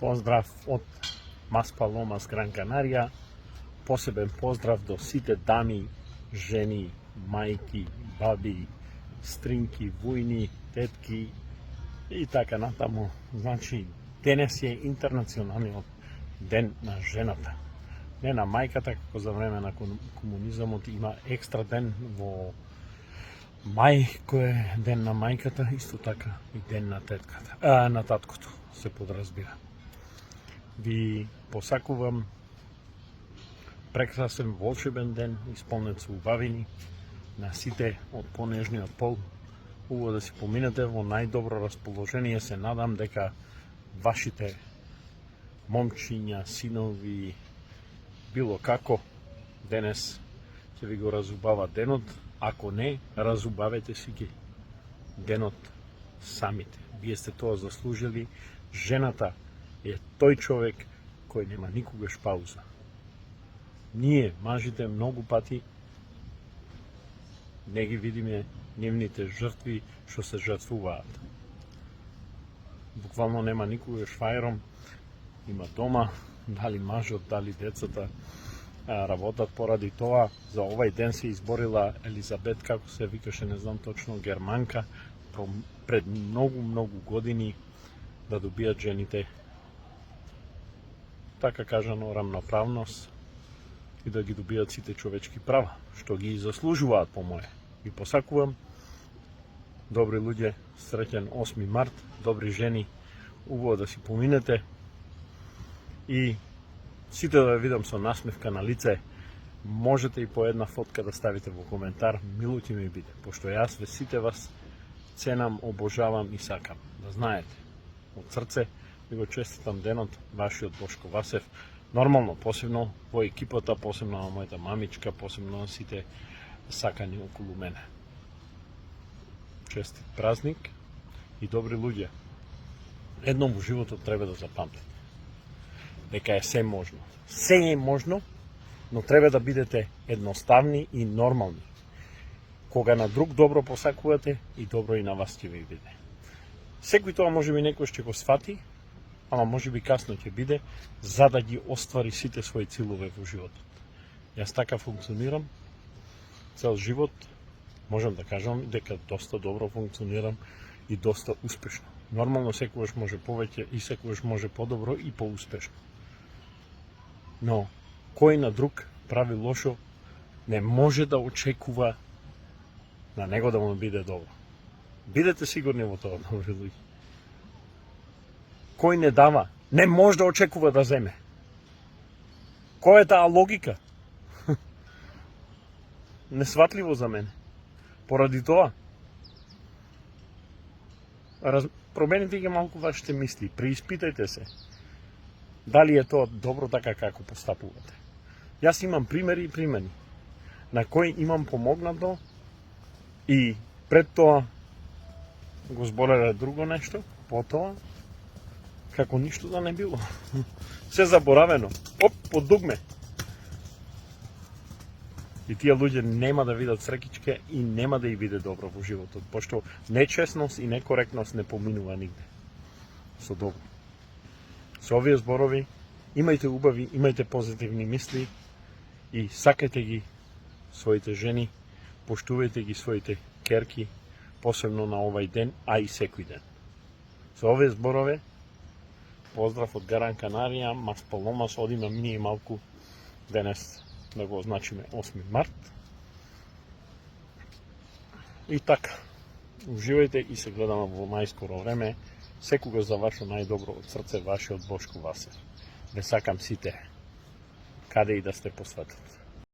Поздрав од Маспаломас Гран Канарија. Посебен поздрав до сите дами, жени, мајки, баби, стринки, вујни, тетки и така натаму. Значи, денес е интернационалниот ден на жената. Не на мајката, како за време на комунизмот има екстра ден во мај, кој е ден на мајката, исто така и ден на тетката, на таткото, се подразбира. Ви посакувам прекрасен волшебен ден, исполнет со убавини на сите од понежниот пол. Убаво да си поминете во најдобро расположение. Се надам дека вашите момчиња, синови, било како, денес ќе ви го разубава денот. Ако не, разубавете си ги денот самите. Вие сте тоа заслужили. Жената е тој човек кој нема никогаш пауза. Ние, мажите, многу пати не ги видиме нивните жртви што се жртвуваат. Буквално нема никогаш фајром, има дома, дали мажот, дали децата работат поради тоа. За овај ден се изборила Елизабет, како се викаше, не знам точно, германка, пред многу години да добијат жените, така кажано, рамноправност и да ги добијат сите човечки права, што ги заслужуваат по моје. Ви посакувам, добри луѓе, среќен 8 март, добри жени, убаво да си поминете и сите да видам со насмевка на лице. Можете и по една фотка да ставите во коментар, мило ќе ми биде, пошто јас ве сите вас ценам, обожавам и сакам. Да знаете, од срце ви го честитам денот, вашиот Бошко Васев. Нормално, посебно во екипата, посебно на мојата мамичка, посебно на сите сакани околу мене. Честит празник и добри луѓе. Едном во животот треба да запамтите дека е се можно. Се е можно, но треба да бидете едноставни и нормални. Кога на друг добро посакувате, и добро и на вас ќе ви биде. Секој тоа може би некој ќе го свати, ама може би касно ќе биде, за да ги оствари сите своји целови во животот. Јас така функционирам цел живот, можам да кажам дека доста добро функционирам и доста успешно. Нормално секогаш може повеќе и секогаш може подобро и поуспешно. Но кој на друг прави лошо, не може да очекува на него да му биде добро. Бидете сигурни во тоа, добри луѓе. Кој не дава, не може да очекува да земе. Која е таа логика? Несватливо за мене. Поради тоа, промените ги малку вашите мисли, преиспитајте се. Дали е тоа добро така како постапувате. Јас имам примери и примени на кои имам помогнато и пред тоа го збореле друго нешто, потоа како ништо да не било. Се заборавено. Оп, под дугме. И тие луѓе нема да видат среќичке и нема да и биде добро во животот, пошто нечесност и некоректност не поминува нигде со добро. Со овие зборови, имајте убави, имајте позитивни мисли и сакајте ги своите жени, поштувајте ги своите керки, посебно на овај ден, а и секој ден. Со овие зборови, поздрав од Гран Канарија, Маспаломас, одиме ние малку денес да го означиме 8 март. И така, уживајте и се гледаме во најскоро време. Секогаш за ваше најдобро од срце, вашиот Бошко Васев. Ве сакам сите, каде и да сте по светот.